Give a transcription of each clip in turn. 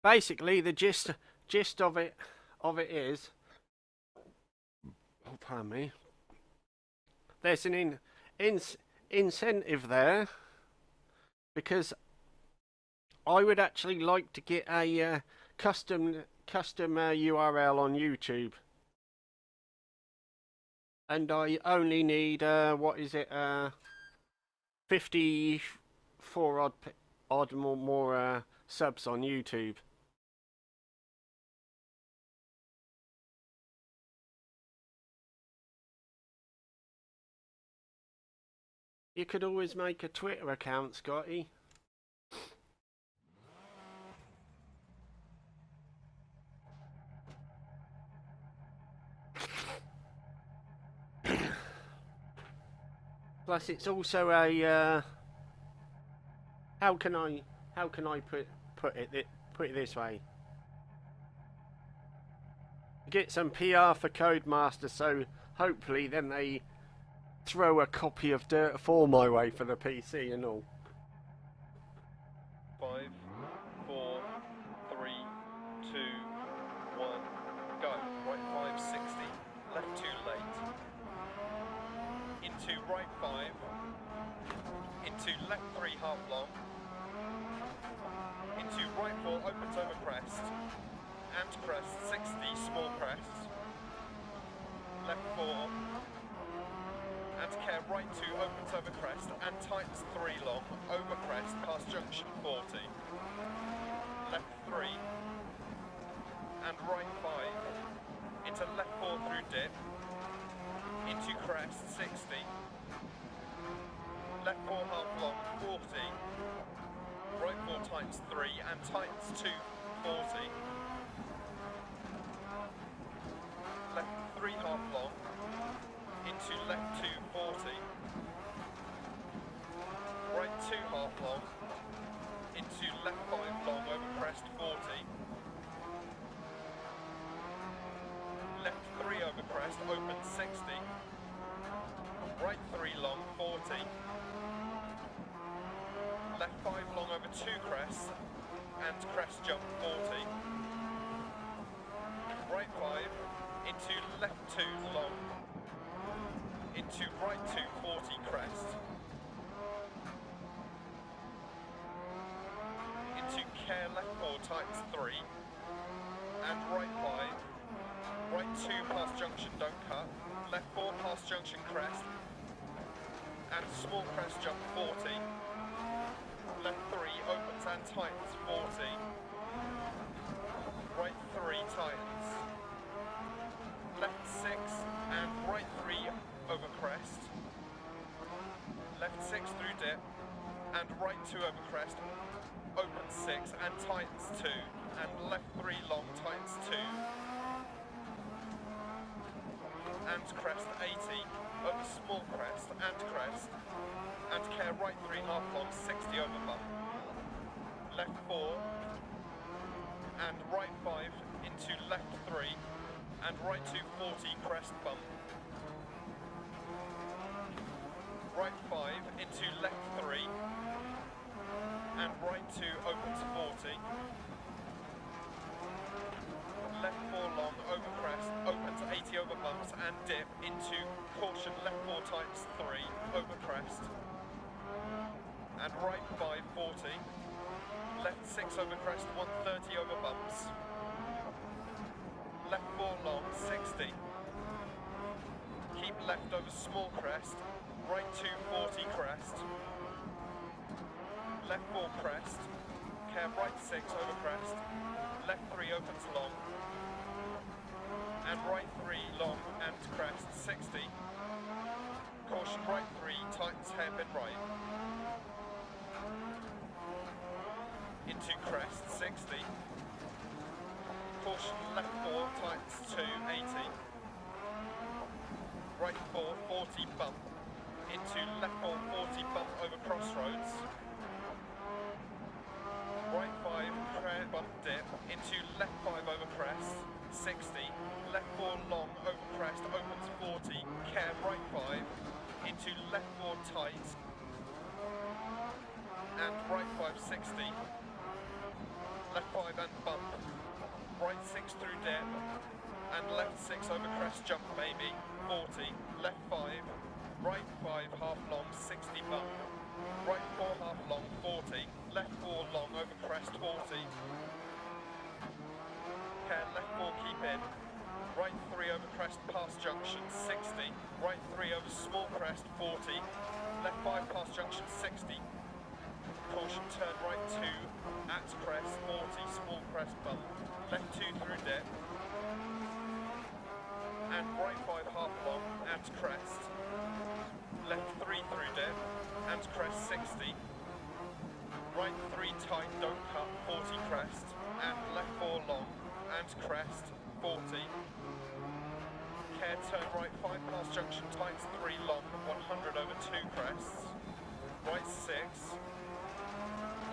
basically the gist of it is, oh pardon me, there's an incentive there, because I would actually like to get a custom URL on YouTube, and I only need what is it, 54 odd more subs on YouTube. You could always make a Twitter account, Scotty. Plus, it's also a how can I put it this way? Get some PR for Codemaster, so hopefully then they throw a copy of Dirt 4 my way for the PC and all. 5, 4, 3, 2, 1, go. Right 5, 60, left 2 late. Into right 5, into left 3 half long, into right 4 opens over crest, and crest 60 small crest, left 4, and care right 2 opens over crest and tightens 3 long, over crest past junction 40, left 3, and right 5, into left 4 through dip, into crest 60, left 4 half long 40, right 4 tightens 3 and tightens 2 40, left 3 half long, into left 2 40, right 2 half long, into left 5 long over crest 40, left 3 over crest open 60, right 3 long 40, left 5 long over 2 crests and crest jump 40, right 5 into left 2 long, into right 2 40 crest, into care left 4 tightens 3, and right 5, right 2 past junction don't cut, left 4 past junction crest, and small crest jump 40, left 3 opens and tightens 40, right 3 tightens, left 6 and right 3 over crest, left 6 through dip, and right 2 over crest, opens 6 and tightens 2, and left 3 long tightens 2, and crest 80, over small crest and crest, and care right 3 half long 60 over bump, left 4, and right 5 into left 3, and right 2 40 crest bump, right 5 into left 3, and right 2 opens 40, left 4 long over crest, opens 80 over bumps and dip into caution left 4 tightens 3 over crest, and right 5 40, left 6 over crest 130 over bumps, left 4 long 60, keep left over small crest, right 2 40 crest, left 4 crest, care right 6 over crest, left 3 opens long, and right 3 long and crest 60, caution right 3 tightens hairpin right, into crest 60, caution left 4 tightens 2 80, right 4 40 bump, into left 4 40 bump over crossroads, right 5 bump dip, into left 5 over crest 60, left 4 long over crest opens 40, care right 5, into left 4 tight, and right 5 60, left 5 and bump, right 6 through dip, and left 6 over crest jump maybe, 40, left 5, right 5 half long, 60 bump, right 4 half long, 40, left 4 long over crest, 40, care, left 4 keep in, right 3 over crest past junction, 60, right 3 over small crest, 40, left 5 past junction, 60, caution turn right 2 at crest, 40, small crest bump, left 2 through dip, and right 5 half long at crest, left 3 through dip, and crest 60, right 3 tight, don't cut, 40 crest, and left 4 long, and crest, 40, care turn right 5 past junction, tights 3 long, 100 over 2 crests, right 6,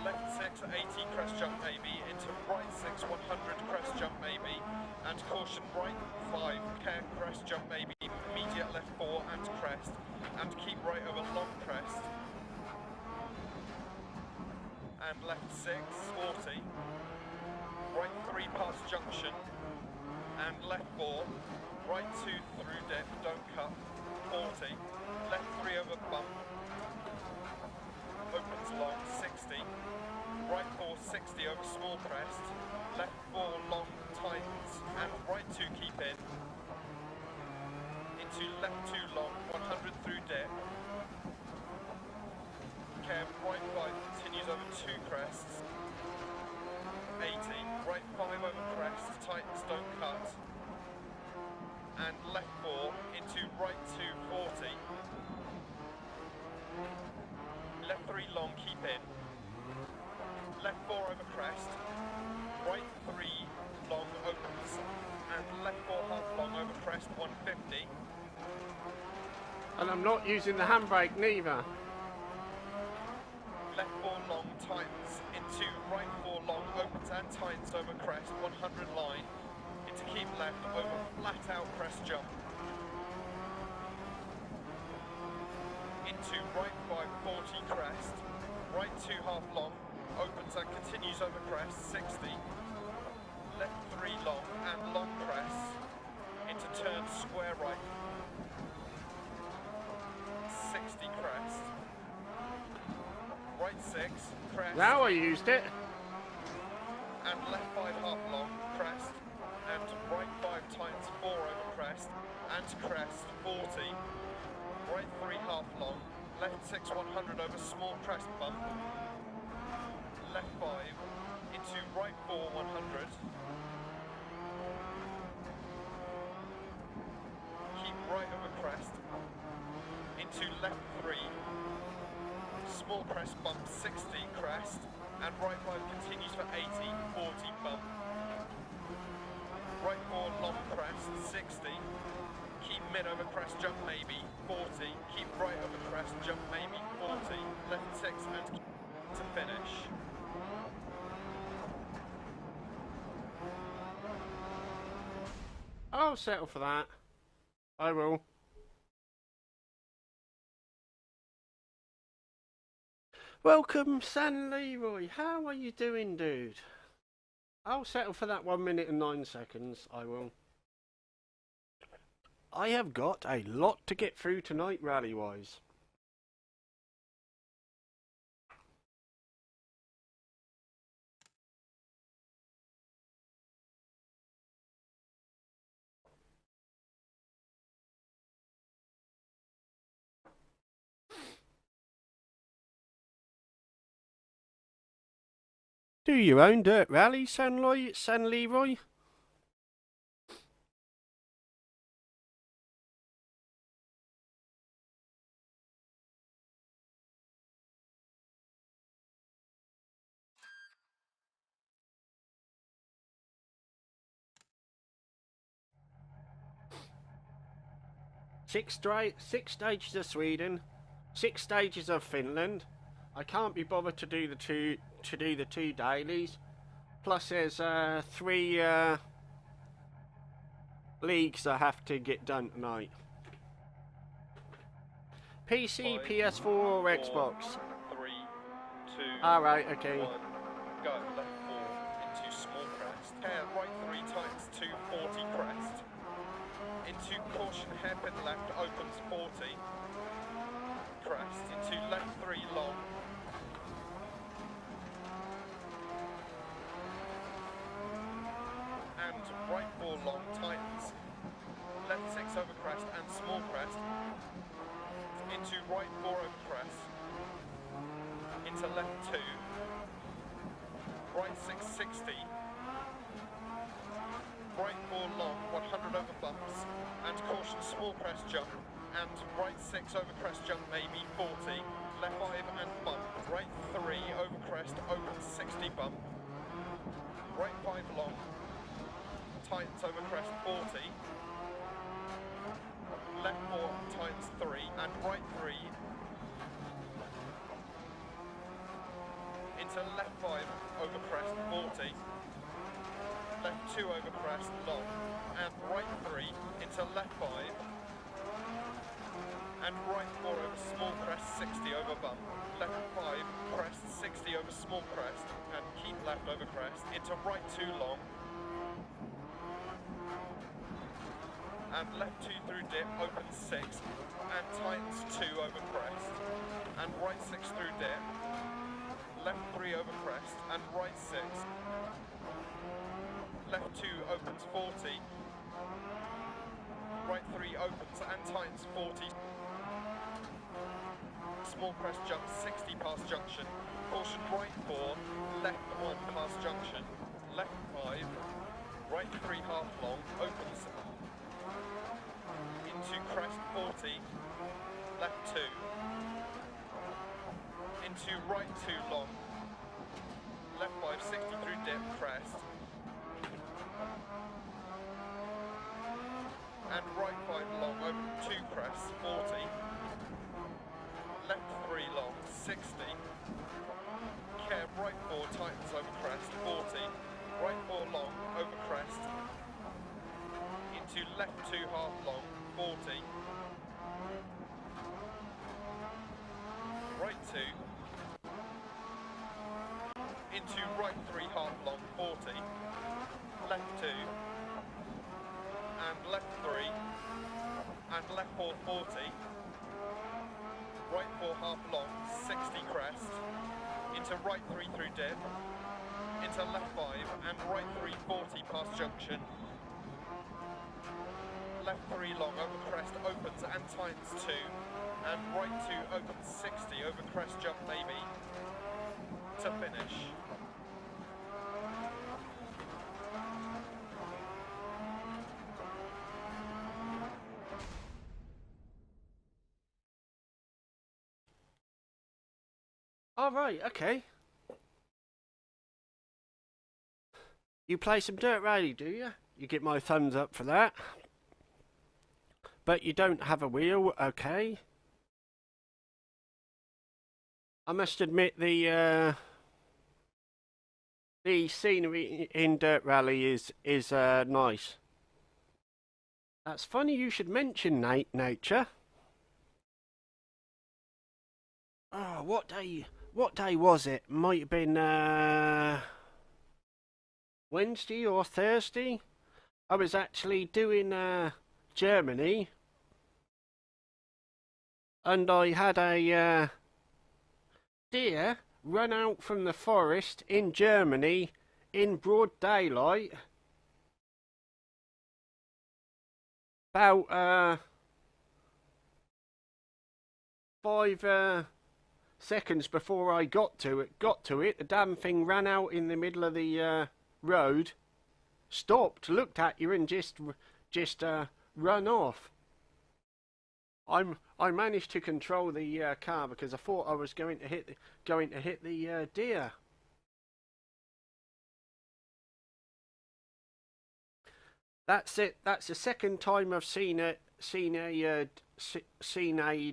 left 6, 80 crest jump maybe, into right 6, 100 crest jump maybe, and caution right 5, care crest jump maybe, immediate left 4 and crest, and keep right over long crest, and left 6, 40, right 3 past junction, and left 4, right 2 through dip, don't cut, 40, left 3 over bump, opens long, 60, right 4, 60 over small crest, left 4 long, tightens, and right 2 keep in, into left 2 long, 100 through dip, care, right 5 continues over 2 crests, 80, right 5 over crest, tightens, don't cut, and left 4 into right 2, 40, left 3 long, keep in, left 4 over crest, right 3 long opens, and left 4 half long over crest, 150, And I'm not using the handbrake neither. left 4 long tightens, into right 4 long opens and tightens over crest, 100 line, into keep left over flat out crest jump, into right 5, 40 crest, right 2 half long, opens and continues over crest, 60, left 3 long and long crest, into turn square right, 60 crest, right 6, crest, Now I used it. and left 5 half long, crest, and right 5 tightens 4 over crest, and crest, 40, right 3 half long, left 6 100 over small crest bump, left 5, into right 4 100, keep right over crest, into left 3, small crest bump 60 crest, and right 5 continues for 80, 40 bump, right 4 long crest 60, keep mid over crest jump maybe 40, keep right over crest jump maybe 40, left 6 and to finish. I'll settle for that. I will. Welcome, San Leroy. How are you doing, dude? I'll settle for that 1 minute and 9 seconds. I will. I have got a lot to get through tonight, rally-wise. Do your own dirt rally, San Leroy? Six stages of Sweden, 6 stages of Finland. I can't be bothered to do the two dailies. Plus, there's 3 leagues I have to get done tonight. PC, 5, PS4, or 4, Xbox. 3, 2, All right, okay. 1, go. Left 4 into caution hairpin left, opens 40, crest, into left 3 long, and right 4 long, tightens, left 6 over crest and small crest, into right 4 over crest, into left 2, right 660, right 4 long, 100 over bumps, and caution small crest jump, and right 6 over crest jump maybe 40, left 5 and bump, right 3 over crest, open 60 bump, right 5 long, tightens over crest 40, left 4 tightens 3, and right 3 into left 5 over crest 40, left 2 over crest long, and right 3 into left 5, and right 4 over small crest 60 over bump, left 5 crest 60 over small crest, and keep left over crest, into right 2 long, and left 2 through dip, open 6, and tightens 2 over crest, and right 6 through dip, left 3 over crest, and right 6, left 2 opens 40, right 3 opens and tightens 40, small crest jump 60 past junction, caution right 4, left 1 past junction, left 5, right 3 half long, opens into crest 40, left 2, into right 2 long, left 5 60 through dip, crest, and right 5 long, open 2 crest, 40, left 3 long, 60, care right 4 tightens over crest, 40, right 4 long, over crest, into left 2 half long, 40, right 2, into right 3 half long, 40, left 2, and left 3, and left 4 40, right 4 half long, 60 crest, into right 3 through dip, into left 5, and right 3 40 past junction, left 3 long over crest, opens and tightens 2, and right 2 opens 60 over crest jump maybe, to finish. Alright, okay. You play some Dirt Rally, do you? You get my thumbs up for that. But you don't have a wheel, okay. I must admit the scenery in Dirt Rally is nice. That's funny you should mention nature. Oh, what day was it? Might have been Wednesday or Thursday. I was actually doing Germany, and I had a deer run out from the forest in Germany in broad daylight. About 5 seconds before I got to it, the damn thing ran out in the middle of the road, stopped, looked at you, and just run off. I managed to control the car because I thought I was going to hit the deer. That's it. That's the second time I've seen a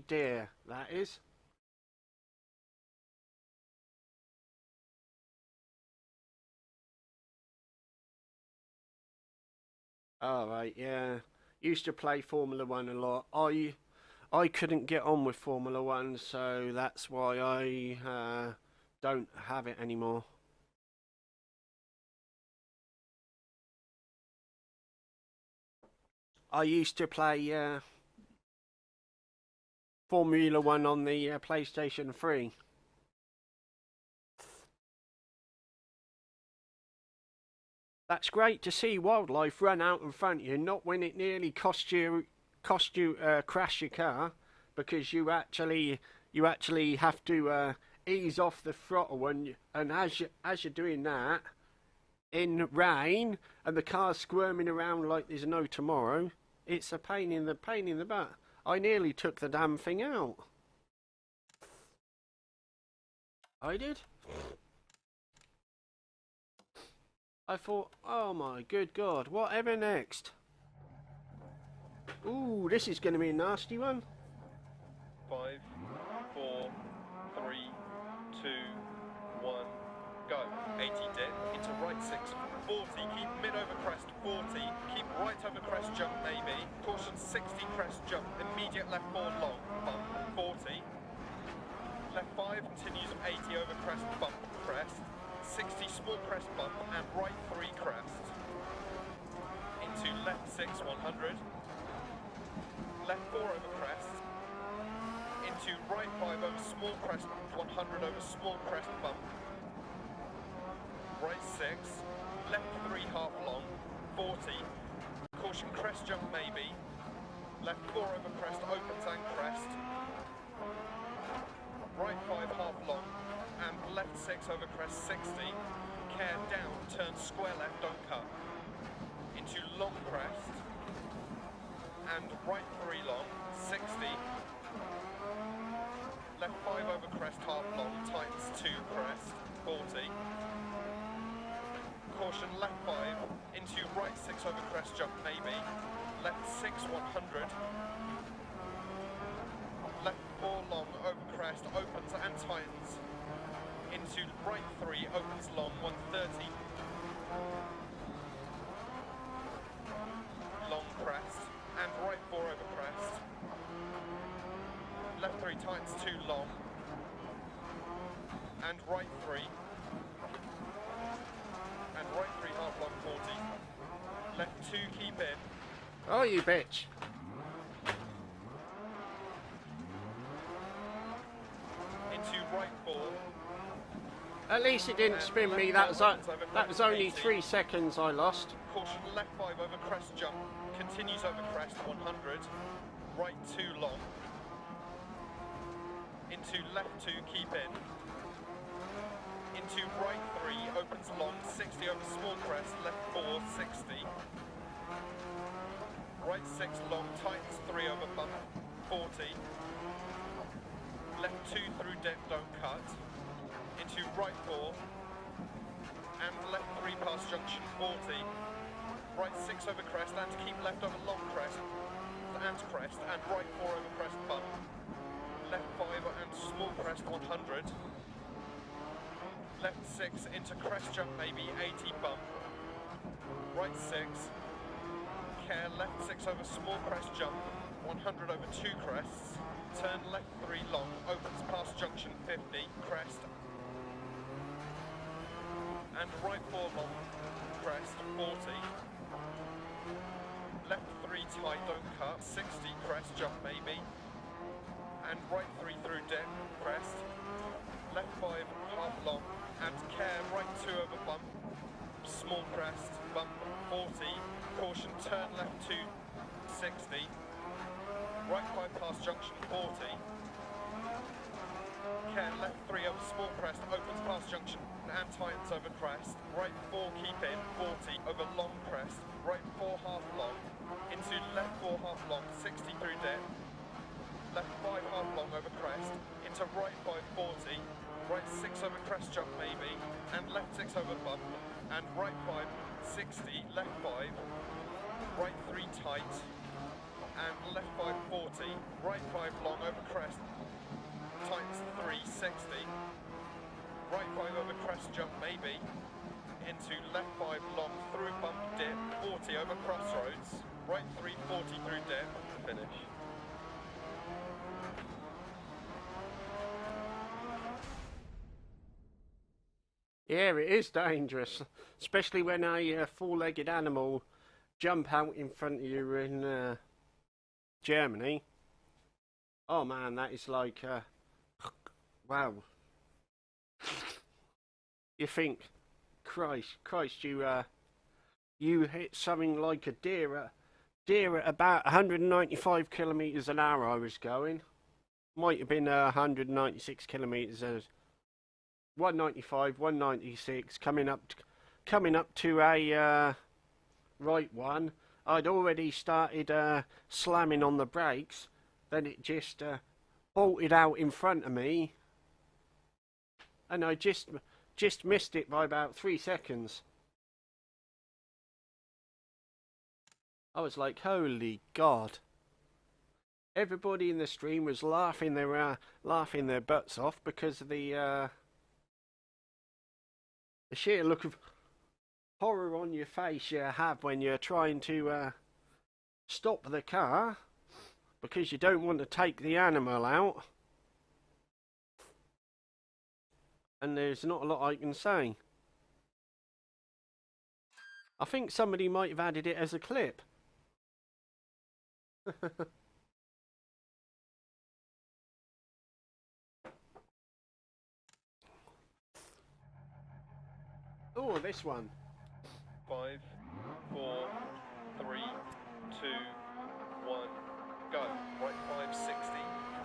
deer. That is. All right, yeah. Used to play Formula One a lot. I couldn't get on with Formula One, so that's why I don't have it anymore. I used to play Formula 1 on the PlayStation 3. That's great to see wildlife run out in front of you, not when it nearly cost you crash your car, because you actually have to ease off the throttle, and as you're doing that in rain and the car's squirming around like there's no tomorrow, it's a pain in the butt. I nearly took the damn thing out. I did. I thought, oh my good God, whatever next? Ooh, this is going to be a nasty one. 5, 4, 3, 2, 1, go. 80 dip, into right 6, 40, keep mid over crest, 40, keep right over crest jump maybe, caution 60 crest jump, immediate left 4 long, bump, 40, left 5 continues 80 over crest, bump, crest, 60 small crest bump, and right 3 crest, into left 6 100, left 4 over crest, into right 5 over small crest, 100 over small crest bump, right 6, left 3 half long, 40, caution crest jump maybe, left 4 over crest, opens and crest, right 5 half long, and left 6 over crest, 60, care down, turn square left, don't cut, into long crest, and right 3 long, 60, left 5 over crest, half long, tightens 2 crest, 40, caution left 5, into right 6 over crest jump maybe, left 6 100, left 4 long over crest, opens and tightens, into right 3, opens long, 130, long crest, and right 4 over crest, left 3 tightens 2 long, and right 3, and right 3 half long 40, left 2 keep in, Oh, you bitch. into right 4, At least it didn't spin me. That was only 3 seconds I lost. caution left 5 over crest jump, continues over crest 100, right 2 long, into left 2 keep in, into right 3 opens long 60 over small crest, left 4 60, right 6 long tightens 3 over bump 40, left 2 through dip don't cut, into right 4 and left 3 past junction 40, right 6 over crest and keep left over long crest and crest, and right 4 over crest bump, left 5 and small crest 100, left 6 into crest jump maybe 80 bump, right 6, care left 6 over small crest jump, 100 over 2 crests, turn left 3 long, opens past junction 50, crest, and right 4 long, crest 40, left 3 tight, don't cut, 60 crest jump maybe, and right 3 through dip, crest, left 5 half long, and care right 2 over bump, small crest, bump 40, caution turn left 2, 60, right 5 past junction 40, care left 3 over small crest, opens past junction and tightens over crest, right 4 keep in, 40 over long crest, right 4 half long, into left 4 half long, 60 through dip, left 5 half long over crest, into right 5 40, right 6 over crest jump maybe, and left 6 over bump, and right 5 60, left 5, right 3 tight, and left 5 40, right 5 long over crest, tightens 3 60, right 5 over crest jump maybe, into left 5 long through bump dip, 40 over crossroads, right 3 40 through dip, finish. Yeah, it is dangerous, especially when a four-legged animal jump out in front of you in Germany. Oh man, that is like, wow. You think, Christ, you hit something like a deer at about 195 kilometres an hour. I was going. Might have been 196 kilometres. 195, 196, coming up to a right one. I'd already started slamming on the brakes. Then it just bolted out in front of me, and I just missed it by about 3 seconds. I was like, holy God. Everybody in the stream was laughing their butts off because of the sheer look of horror on your face you have when you're trying to stop the car because you don't want to take the animal out. And there's not a lot I can say. I think somebody might have added it as a clip. Oh, this one. 5, 4, 3, 2, 1, go. Right 5, 60,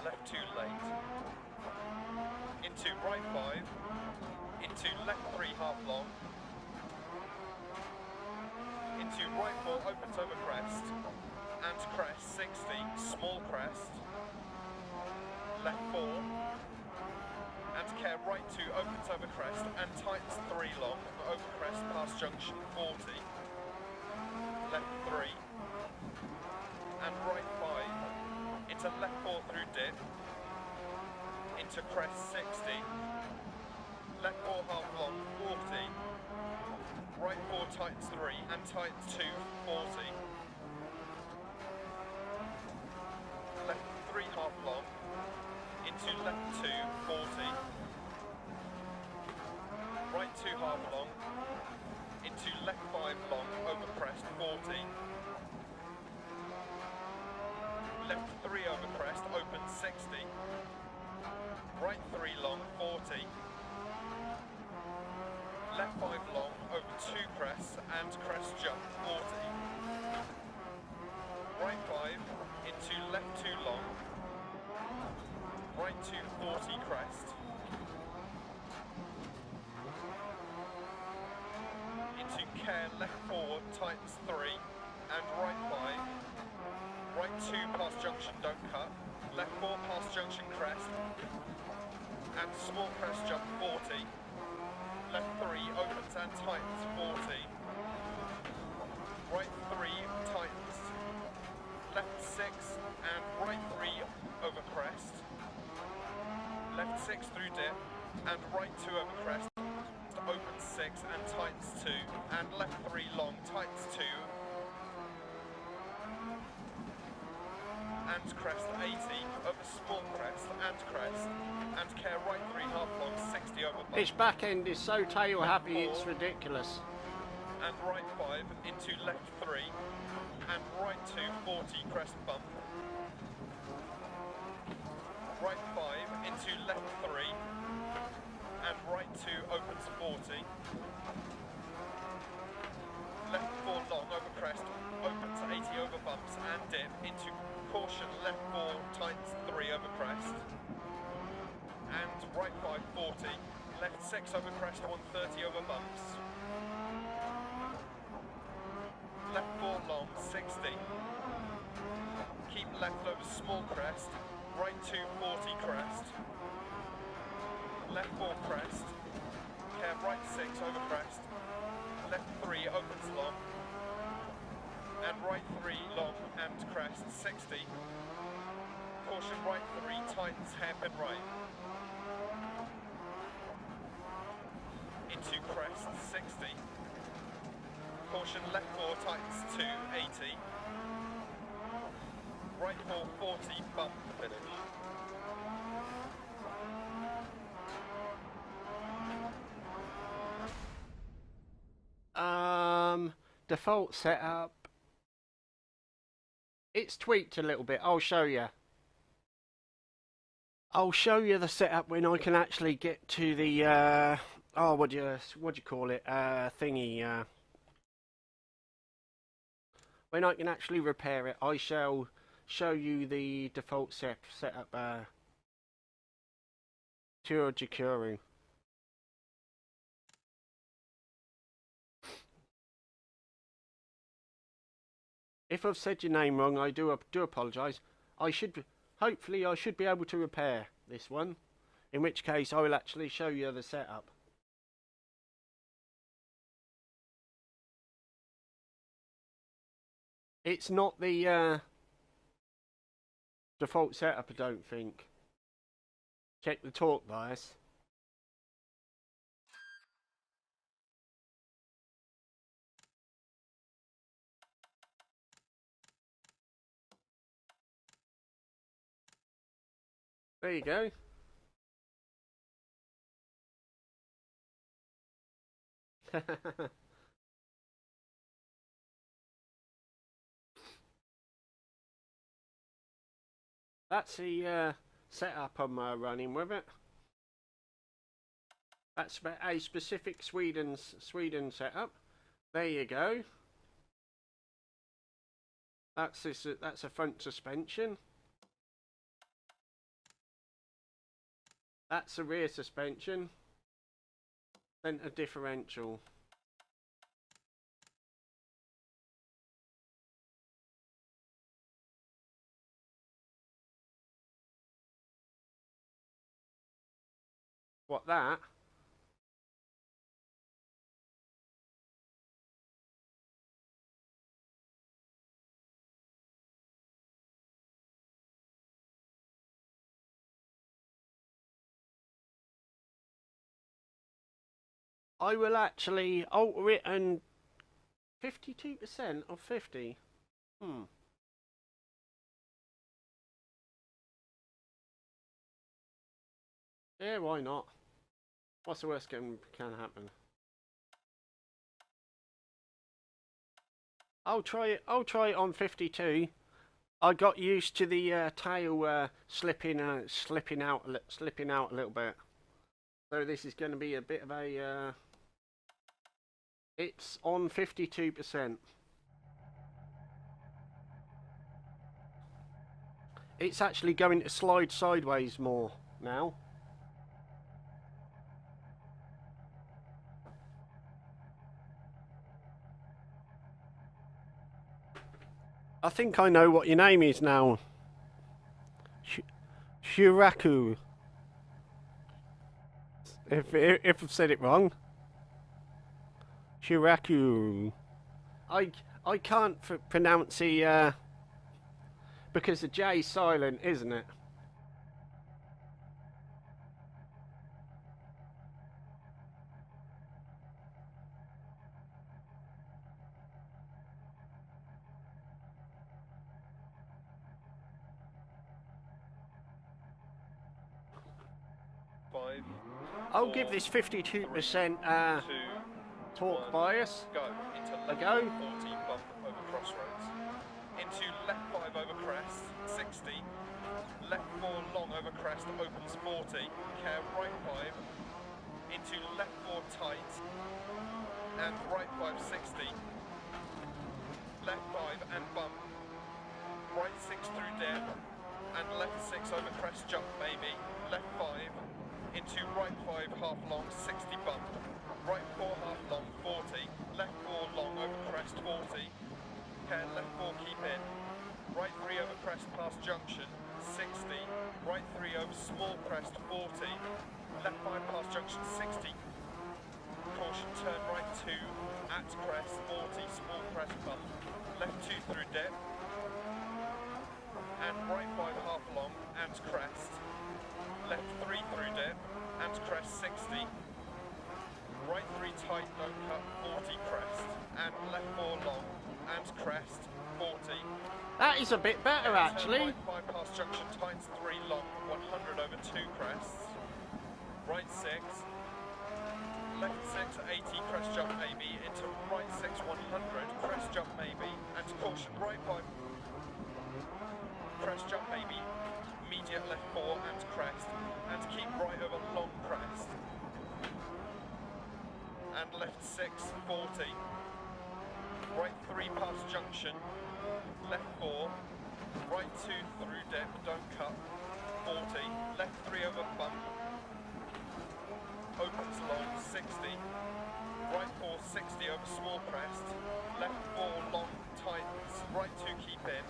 left 2 late. Into right 5, into left 3 half long. Into right 4, opens over crest, and crest 60, small crest. Left 4, and care right 2, opens over crest, and tightens 3 long, over crest past junction 40. Left 3, and right 5, into left 4 through dip, into crest 60, left 4 half long 40, right 4 tightens 3, and tightens 2, 40, left 3 half long, into left 2, 40, right 2 half long, into left 5 long, over crest 40, left 3 over crest, open 60, right 3 long, 40, left 5 long, over 2 crests, and crest jump 40, right 5, into left 2 long, right 2, 40 crest, into care, left 4, tightens 3, and right 5, right 2 past junction, don't cut, left 4 past junction crest, and small crest jump 40, left 3 opens and tightens 40, right 3 tightens, left 6 and right 3 over crest, left 6 through dip, and right 2 over crest, opens 6 and tightens 2, and left 3 long, tightens 2, and crest 80, over small crest, and crest, and care right 3 half long, 60 over bump. This back end is so tail happy, it's ridiculous. And right 5 into left 3, and right 2, 40 crest bump. Right 5 into left 3, and right 2 opens 40. Left 4 long over crest, opens 80 over bumps and dip into caution, left 4 tightens 3 over crest. And right 5, 40, left 6 over crest, 130 over bumps. Left 4 long, 60. Keep left over small crest, right 2, 40 crest. Left 4 crest, care right 6 over crest, left 3 opens long, and right 3 long and crest 60, caution right 3 tightens hairpin right, into crest 60, caution left 4 tightens 2, 80, right 4, 40 bump finish. Default setup, It's tweaked a little bit. I'll show you. I'll show you the setup when I can actually get to the oh, what do you call it? Thingy. When I can actually repair it, I shall show you the default setup. Jakuru. If I've said your name wrong, I do apologise. Hopefully I should be able to repair this one. In which case I will actually show you the setup. It's not the default setup, I don't think. Check the torque bias. There you go. That's the setup I'm running with it. That's a specific Sweden setup. There you go. That's a front suspension. That's a rear suspension. Then a differential. What that? I will actually alter it and 52% of 50. Yeah, why not? What's the worst can happen? I'll try it on 52. I got used to the tail slipping out a little bit. So this is going to be a bit of a it's on 52%. It's actually going to slide sideways more now. I think I know what your name is now. Shuraku. If I've said it wrong. Shuraku. I can't pronounce the because the J's silent, isn't it? I'll give this 52% torque bias. Go into left 40 bump over crossroads. Into left 5 over crest, 60. Left 4 long over crest, opens 40. Care right 5. Into left 4 tight. And right 5, 60. Left 5 and bump. Right 6 through dip. And left 6 over crest, jump maybe. Left 5. Into right 5 half long, 60 bump. Right 4 half long, 40. Left 4 long over crest, 40. Care left 4 keep in. Right 3 over crest past junction, 60. Right 3 over small crest, 40. Left 5 past junction, 60. Caution turn right 2 at crest, 40. Small crest bump. Left 2 through dip. And right 5 half long and crest. Left 3 through dip and crest 60. Right 3 tight, don't cut, 40 crest. And left 4 long and crest 40. That is a bit better actually. Right 5 past junction, tights 3 long, 100 over 2 crests. Right 6. Left 6, 80 crest jump maybe. Into right 6, 100 crest jump maybe. And caution, right 5. 4 and crest, and keep right over long crest. And left 6, 40. Right 3 past junction, left 4, right 2 through dip, don't cut, 40, left 3 over bump, opens long, 60, right 4, 60 over small crest, left 4 long, tightens, right 2 keep in,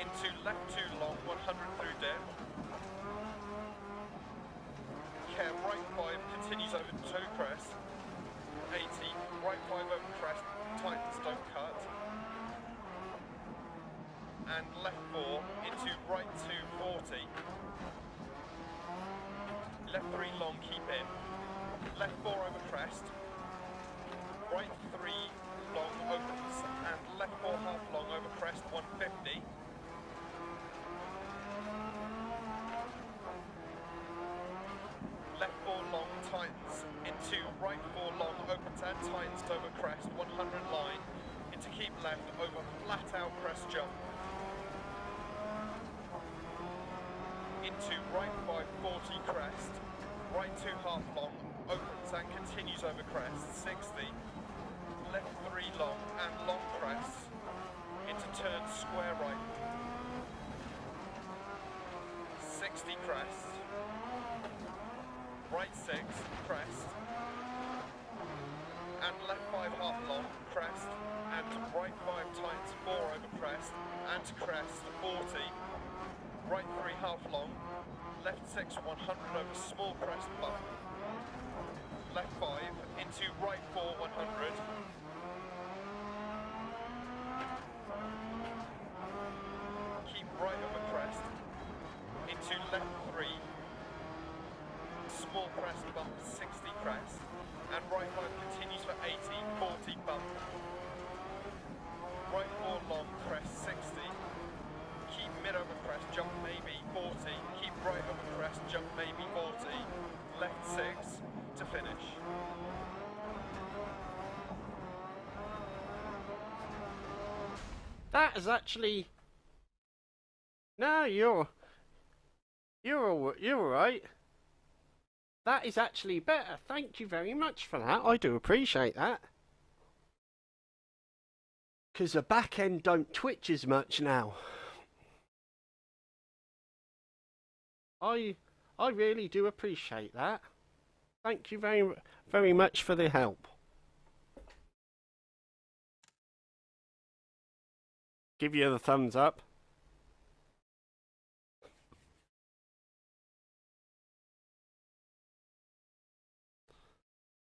into left 2 long, 100 through dip, care right 5, continues over 2 crest, 80, right 5 over crest, tightens, don't cut, and left 4 into right 2, 40, left 3 long, keep in, left 4 over crest, right 3 long opens, and left 4 half long over crest, 150, left 4 long tightens, into right 4 long opens and tightens over crest, 100 line, into keep left over flat out crest jump, into right 5, 40 crest, right 2 half long, opens and continues over crest, 60, left 3 long and long crest, into turn square right, 60 crest, right 6, crest, and left 5 half long, crest, and right 5 tightens 4 over crest, and crest, 40, right 3 half long, left 6, 100 over small crest bump, left 5, into right 4, 100, keep right over crest, into left 3, small crest bump, 60 crest, and right 5 continues for 80, 40 bump, right 4 long, crest, 60, keep mid over crest, jump maybe, 40, keep right over crest, jump maybe, 40, left 6 to finish. That is actually... No, you're all right. That is actually better. Thank you very much for that. I do appreciate that. Because the back end don't twitch as much now. I really do appreciate that. Thank you very, very much for the help. Give you the thumbs up.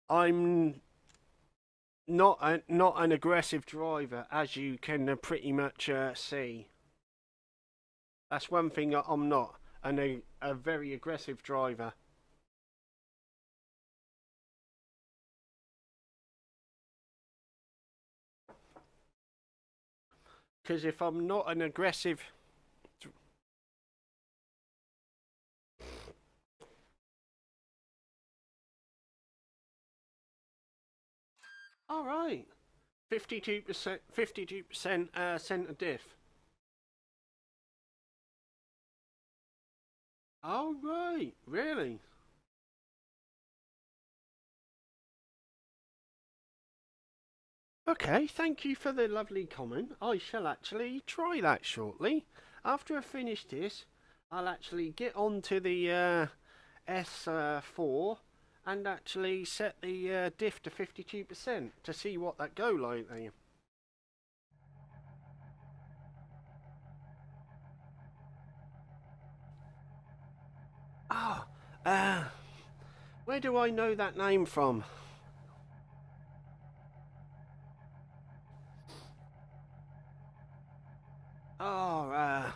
I'm not an aggressive driver, as you can pretty much see. That's one thing that I'm not, a very aggressive driver. Because if I'm not an aggressive... All right, 52% centre diff. All right, really? Okay, thank you for the lovely comment. I shall actually try that shortly. After I finish this, I'll actually get onto the S4 and actually set the diff to 52% to see what that go like there. Oh, where do I know that name from? Oh, I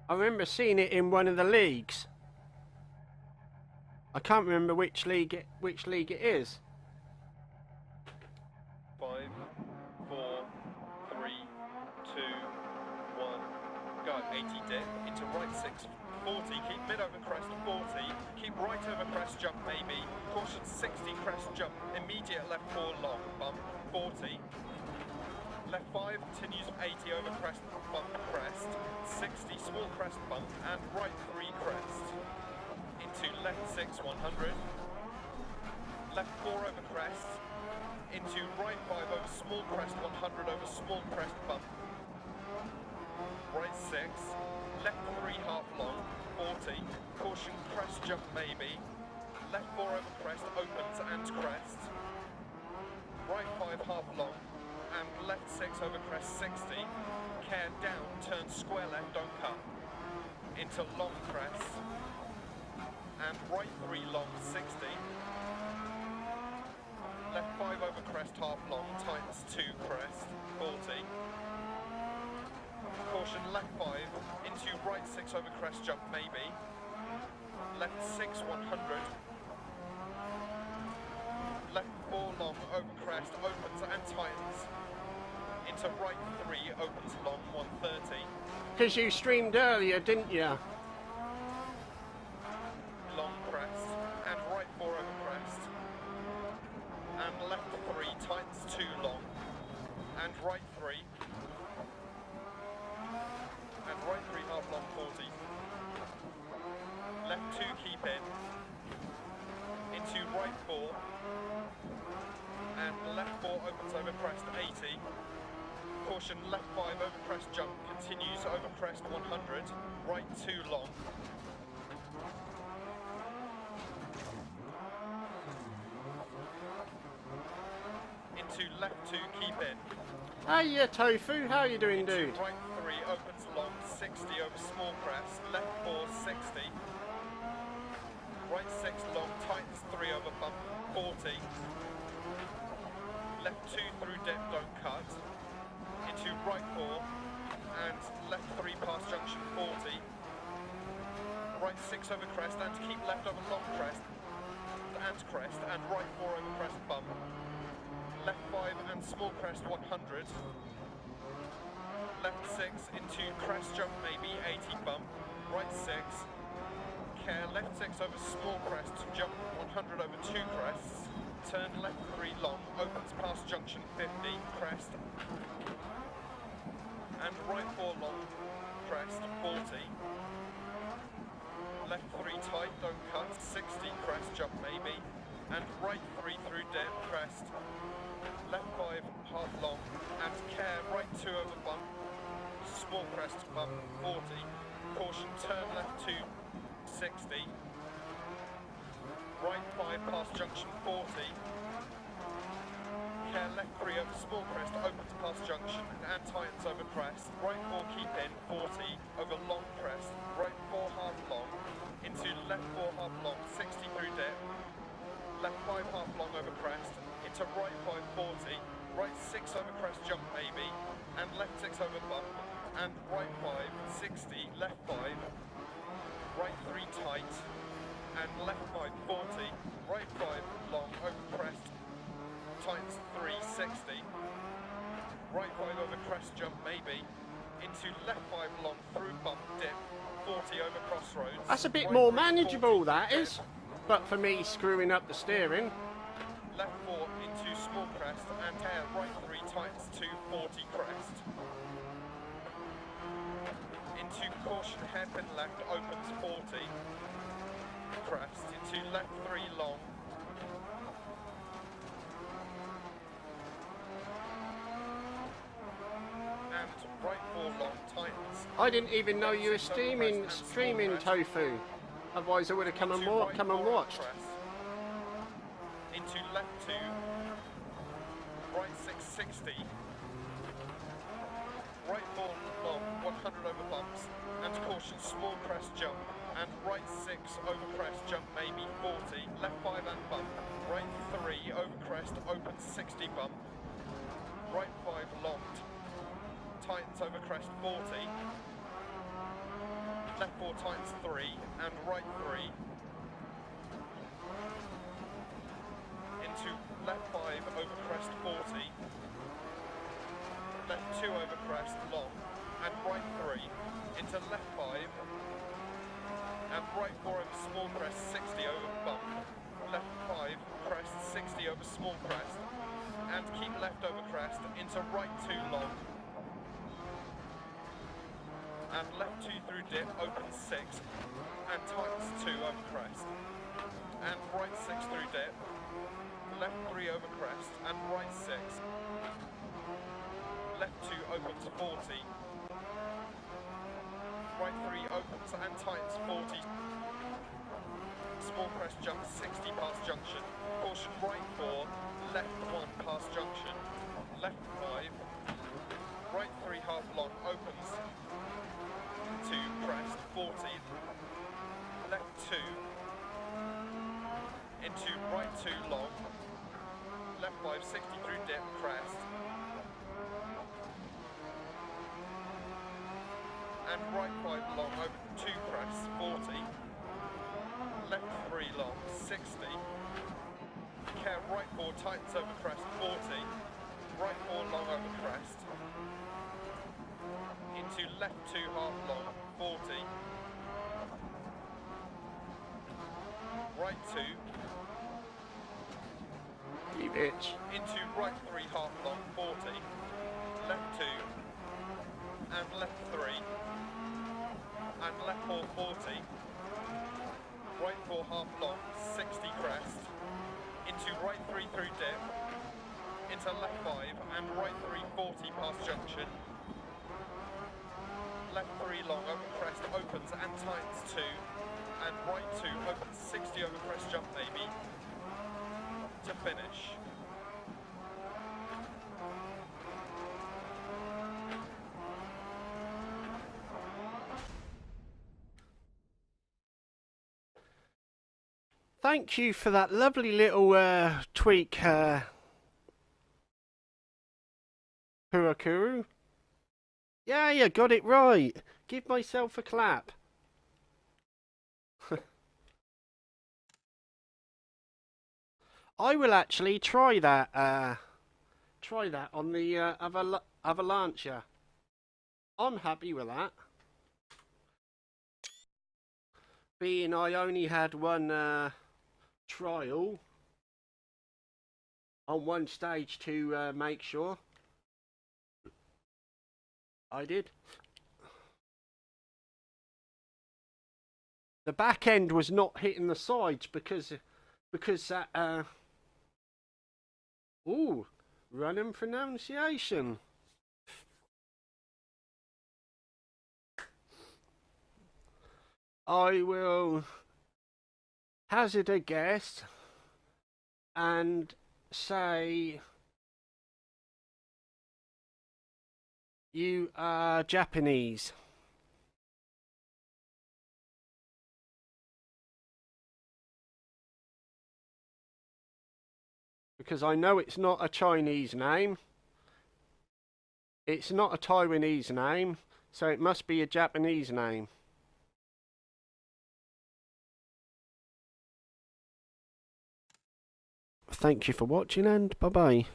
remember seeing it in one of the leagues. I can't remember which league it is. 5, 4, 3, 2, 1, go. 80 dip, into right 6, 40, keep mid over crest, 40, keep right over crest, jump maybe, caution 60 crest jump, immediate left 4 long, bump, 40, Left 5 continues 80 over crest, bump crest, 60 small crest bump, and right 3 crest. Into left 6 100. Left 4 over crest. Into right 5 over small crest 100 over small crest bump. Right 6. Left 3 half long, 40. Caution crest jump maybe. Left 4 over crest opens and crest. Right 5 half long. And left 6 over crest 60, care down, turn square left, don't cut, into long crest, and right 3 long 60, left 5 over crest half long, tightens 2 crest, 40, caution left 5, into right 6 over crest jump maybe, left 6 100, left 4 long over crest, opens and tightens, into right 3, opens long 130. Because you streamed earlier, didn't you? Long crest, and right 4 over crest. And left 3, tightens 2 long. And right 3. And right 3 half long 40. Left 2 keep in. Into right 4. And left 4 opens over crest 80. Caution left 5 over crest jump, continues over crest 100, right 2 long. Into left 2 keep in. Hey, Tofu, how you doing, Into dude? right 3 opens long, 60 over small crest, left 4 60. Right 6 long, tightens 3 over bump, 40. Left 2 through dip, don't cut. Into right 4 and left 3 past junction 40, right 6 over crest and keep left over long crest and right 4 over crest bump, left 5 and small crest 100, left 6 into crest jump maybe 80 bump, right 6, care left 6 over small crest jump 100 over 2 crests, turn left 3 long, opens past junction 50, crest, and right 4 long, crest, 40. Left 3 tight, don't cut, 60, crest, jump maybe. And right 3 through dip, crest. Left 5, half long, and care, right 2 over bump. Small crest, bump, 40. Caution, turn left 2, 60. Right 5 past junction 40. Care left 3 over small crest, opens past junction and tightens over crest. Right 4 keep in, 40 over long crest. Right 4 half long, into left 4 half long, 60 through dip. Left 5 half long over crest, into right 5 40. Right 6 over crest jump maybe, and left 6 over bump. And right 5, 60, left 5. Right 3 tight, and left 5 40. Right 5 long over crest. Tightens 3, 60. Right 5 over crest jump maybe. Into left 5 long through bump dip. 40 over crossroads. That's a bit right more 3, manageable, 40, that dip. is. But for me screwing up the steering. Left 4 into small crest and hair right 3 tightens 2, 40 crest. Into caution hairpin left opens 40. Crest into left 3 long. And right 4 long tightens. I didn't even know you were streaming Tofu. Otherwise I would have come and watched. Into left 2. Right 660. Right 4 long, 100 over bumps. And caution small crest jump. And right 6 over crest jump maybe 40. Left 5 and bump. Right 3 over crest opens 60 bump. Right 5 long. Tightens over crest 40. Left 4 tightens 3 and right 3. Into left 5 over crest 40. Left 2 over crest long and right 3. Into left 5 and right 4 over small crest 60 over bump. Left 5 crest 60 over small crest and keep left over crest into right 2 long. And left 2 through dip, open 6, and tightens 2 over crest. And right 6 through dip, left 3 over crest, and right 6. Left 2 opens 40. Right 3 opens and tightens 40. Small crest jump 60 past junction. Caution right 4, left 1 past junction. Left 5. Right 3 half long opens. 2 crest 40. Left 2. Into right 2 long. Left 5 60 through dip crest. And right 5 long open 2 crests 40. Left 3 long 60. Care right 4 tightens over crest 40. Right 4 long over crest. Into left 2 half long 40. Right 2. You bitch. Into right 3 half long 40. Left 2. And left 3. And left 4 40. Right 4 half long 60 crest. Into right 3 through dip. Into left 5 and right 3 40 past junction. Left 3 long over crest opens and tightens 2. And right 2 opens 60 over crest jump maybe. To finish. Thank you for that lovely little tweak, Hurakuru. Yeah, you got it right. Give myself a clap. I will actually try that on the other Lancia. I'm happy with that. Being I only had one trial on one stage to make sure. I did. The back end was not hitting the sides because that ooh, running pronunciation. I will hazard a guess and say you are Japanese. Because I know it's not a Chinese name. It's not a Taiwanese name, so it must be a Japanese name. Thank you for watching and bye-bye.